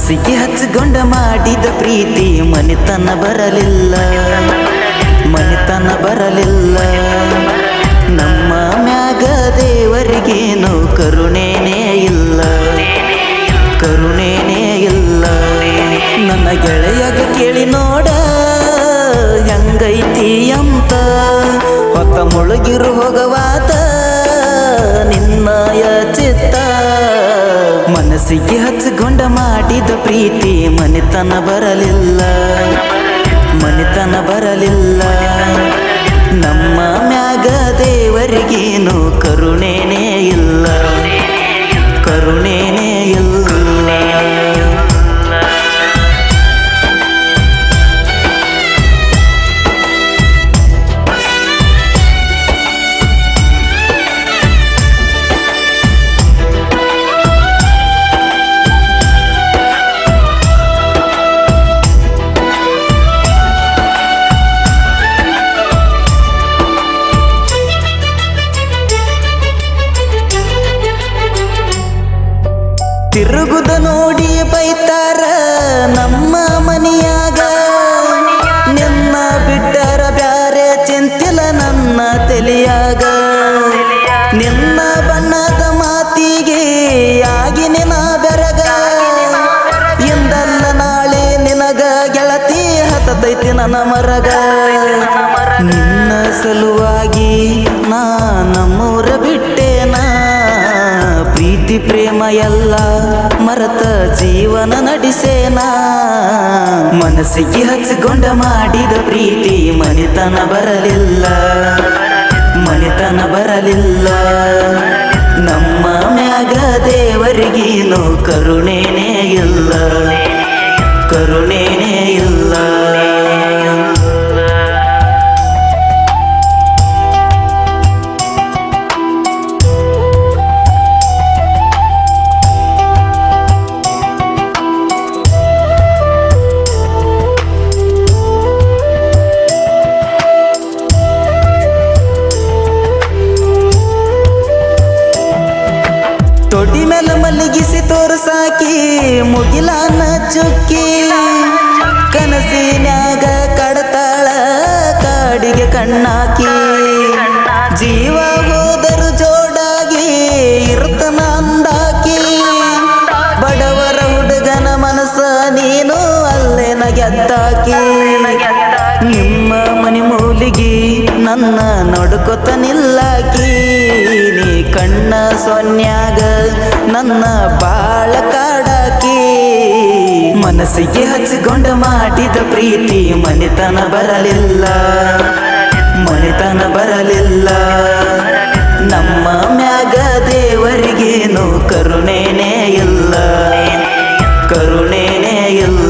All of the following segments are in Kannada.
ಮನಸ್ಸಿಗೆ ಹಚ್ಚಿಕೊಂಡ ಮಾಡಿದ ಪ್ರೀತಿ ಮನಿತನ ಬರಲಿಲ್ಲ, ಮನಿತನ ಬರಲಿಲ್ಲ. ನಮ್ಮ ಮ್ಯಾಗ ದೇವರಿಗೇನು ಕರುಣೆನೇ ಇಲ್ಲ, ಕರುಣೆನೇ ಇಲ್ಲ. ನನ್ನ ಗೆಳೆಯಗ ಕೇಳಿ ನೋಡ ಹೆಂಗೈತಿ ಅಂತ, ಹೊತ್ತ ಮುಳುಗಿರು ಹೋಗವಾತ ನಿನ್ನಯ ಚಿತ್ತ. ಮನಸ್ಸಿಗೆ ಹಚ್ಚಿಕೊಂಡ ಮಾಡಿದ ಪ್ರೀತಿ ಮನಿತನ ಬರಲಿಲ್ಲ, ಮನಿತನ ಬರಲಿಲ್ಲ. ನಮ್ಮ ಮ್ಯಾಗ ದೇವರಿಗೇನು ಕರುಣೆನೇ ಇಲ್ಲ, ಕರುಣೆನೇ ಇಲ್ಲ. ತಿರುಗುದ ನೋಡಿ ಬೈತಾರ ನಮ್ಮ ಮನಿಯಾಗ, ನಿನ್ನ ಬಿಟ್ಟರ ಬ್ಯಾರೆ ಚಿಂತಿಲ್ಲ ನನ್ನ ತಲೆಯಾಗ. ನಿನ್ನ ಬಣ್ಣದ ಮಾತಿಗೆ ಆಗಿ ನಿನ ಬೆರಗ, ಇಂದಲ್ಲ ನಾಳೆ ನಿನಗ ಗೆಳತಿ ಹತ್ತೈತಿ ನನ್ನ ಮರಗ. ನಿನ್ನ ಸಲುವಾಗಿ ನಾ ನಮ್ಮೂರ ಬಿಟ್ಟೇನಾ, ಪ್ರೀತಿ ಪ್ರೇಮ ಎಲ್ಲ ಮರತ ಜೀವನ ನಡೆಸೇನಾ. ಮನಸ್ಸಿಗೆ ಹಚ್ಚಿಕೊಂಡ ಮಾಡಿದ ಪ್ರೀತಿ ಮನಿತನ ಬರಲಿಲ್ಲ, ಮನಿತನ ಬರಲಿಲ್ಲ. ನಮ್ಮ ಮ್ಯಾಗ ದೇವರಿಗೇನು ಕರುಣೆನೇ ಇಲ್ಲ, ಕರುಣೆನೇ ಇಲ್ಲ. ತೊಡಿ ಮೇಲೆ ಮಲಗಿಸಿ ತೋರ್ಸಾಕಿ ಮುಗಿಲಾನ ಚುಕ್ಕಿ, ಕನಸಿನ್ಯಾಗ ಕಡತಾಳ ಕಾಡಿಗೆ ಕಣ್ಣಾಕಿ. ಜೀವ ಹೋದರು ಜೋಡಾಗಿ ಇರ್ತನ ಅಂದಾಕಿ, ಬಡವರ ಹುಡುಗನ ಮನಸ್ಸ ನೀನು ಅಲ್ಲೇನ ಗೆದ್ದಾಕಿ. ನಿಮ್ಮ ಮನಿ ಮೂಲಿಗೆ ನನ್ನ ನೋಡ್ಕೊತ ನಿಲ್ಲಾಕಿ, ನೀ ಕಣ್ಣ ಸೊನ್ಯಾಗ ನನ್ನ ಬಾಳ ಕಾಡಾಕಿ. ಮನಸ್ಸಿಗೆ ಹಚ್ಚಿಕೊಂಡ ಮಾಡಿದ ಪ್ರೀತಿ ಮನಿತನ ಬರಲಿಲ್ಲ, ಮನಿತನ ಬರಲಿಲ್ಲ. ನಮ್ಮ ಮ್ಯಾಗ ದೇವರಿಗೇನು ಕರುಣೆನೇ ಇಲ್ಲ, ಕರುಣೆನೇ ಇಲ್ಲ.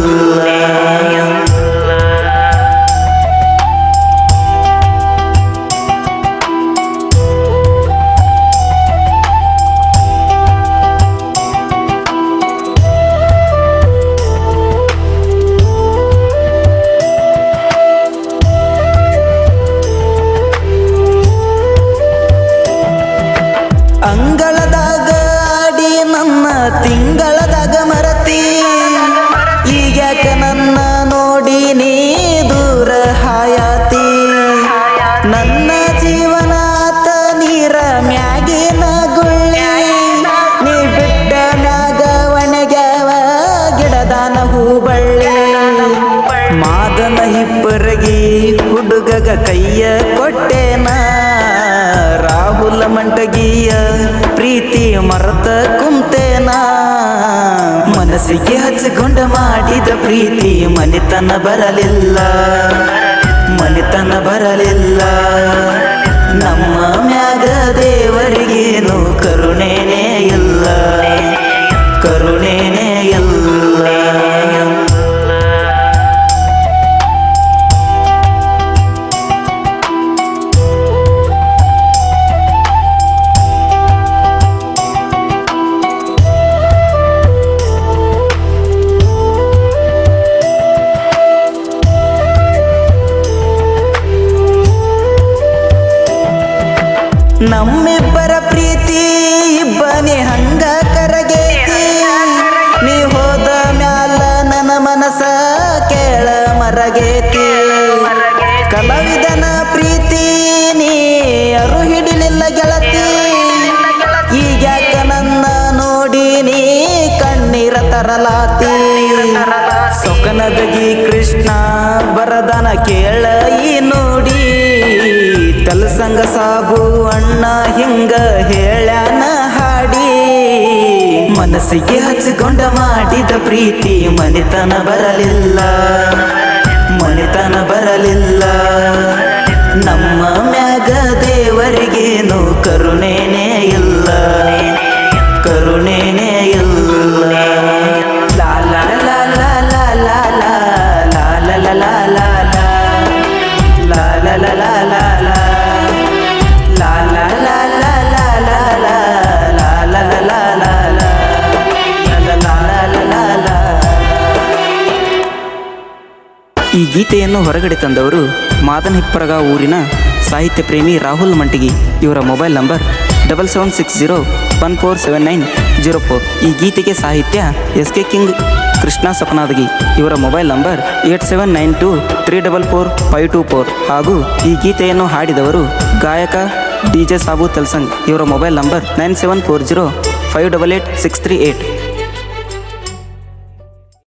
ಅಂಗಳದಾಗ ಆಡಿ ನನ್ನ ತಿಂಗಳದಾಗ ಮರತಿ, ಈಗ್ಯಾಕ ನನ್ನ ನೋಡಿ ನೀ ದೂರ ಹಾಯಾತಿ. ನನ್ನ ಜೀವನ ಆತ ನೀರ ಮ್ಯಾಗಿನ ಗುಳ್ಳಿ, ನೀ ಬಿಟ್ಟ ಮ್ಯಾಗ ಒಣಗ್ಯಾವ ಗಿಡದಾನ ಹೂಬಳ್ಳಿ. ಮಾದನ ಹಿಪ್ಪರಗಿ ಹುಡುಗಗ ಕೈಯ ಕೊಟ್ಟೆನಾ, ರಾಹುಲ ಮಂಟಗಿಯ ಪ್ರೀತಿ ಮರತ ಕುಂತೇನಾ. ಮನಸ್ಸಿಗೆ ಹಚ್ಚಿಕೊಂಡ ಮಾಡಿದ ಪ್ರೀತಿ ಮನಿತನ ಬರಲಿಲ್ಲ, ಮನಿತನ ಬರಲಿಲ್ಲ. ನಮ್ಮ ಮ್ಯಾಗ ದೇವರಿಗೇನು ಕರುಣೆನೇ ಇಲ್ಲ, ಕರುಣೆನೇ ಇಲ್ಲ. ನಮ್ಮಿಬ್ಬರ ಪ್ರೀತಿ ಇಬ್ಬನಿ ಹಂಗ ಕರಗೈತಿ, ನೀ ಹೋದ ಮ್ಯಾಲ ಮರಗೇತಿ ಕಲಾವಿದನ ಪ್ರೀತಿ ನೀ ಯಾರು ಹಿಡಿಲಿಲ್ಲ ಗೆಳತಿ ಈಗ್ಯಾಕ ನನ್ನ ನೋಡಿ ನೀ ಕಣ್ಣೀರ ತರಲಾತಿ ಸೊಕನದಗಿ ಕೃಷ್ಣ ಬರದನ ಕೇಳ ಈ ನೋಡಿ ತಲಸಂಗ ಸಾಬು ಅಣ್ಣ ಹಿಂಗ ಹೇಳ್ಯಾನ ಹಾಡಿ ಮನಸ್ಸಿಗೆ ಹಚ್ಚಿಕೊಂಡ ಮಾಡಿದ ಪ್ರೀತಿ ಮನಿತನ ಬರಲಿಲ್ಲ ಮನಿತನ ಬರಲಿಲ್ಲ ನಮ್ಮ ಮ್ಯಾಗ ದೇವರಿಗೇನು ಕರುಣೆನೇ ಇಲ್ಲ ಕರುಣೆನೇ ಇಲ್ಲ ಲಾ ಲಾ ಲಾ ಲಾ ಲಾ ಲಾ ಲಾ ಲಾ ಲಾ ಲಾ ಲಾ ಲಾ ಲಾ ಲಾ ಲಾ ಲಾ ಈ ಗೀತೆಯನ್ನು ಹೊರಗಡೆ ತಂದವರು ಮಾದನಹಿಪ್ಪರಗ ಊರಿನ ಸಾಹಿತ್ಯ ಪ್ರೇಮಿ ರಾಹುಲ್ ಮಂಟಿಗಿ. ಇವರ ಮೊಬೈಲ್ ನಂಬರ್ 7760147904. ಈ ಗೀತೆಗೆ ಸಾಹಿತ್ಯ SK ಕಿಂಗ್ ಕೃಷ್ಣ ಸಪನಾದಗಿ. ಇವರ ಮೊಬೈಲ್ ನಂಬರ್ 8792344524. ಹಾಗೂ ಈ ಗೀತೆಯನ್ನು ಹಾಡಿದವರು ಗಾಯಕ DJ ಸಾಬು ತಲ್ಸಂಗ್. ಇವರ ಮೊಬೈಲ್ ನಂಬರ್ 9740588638.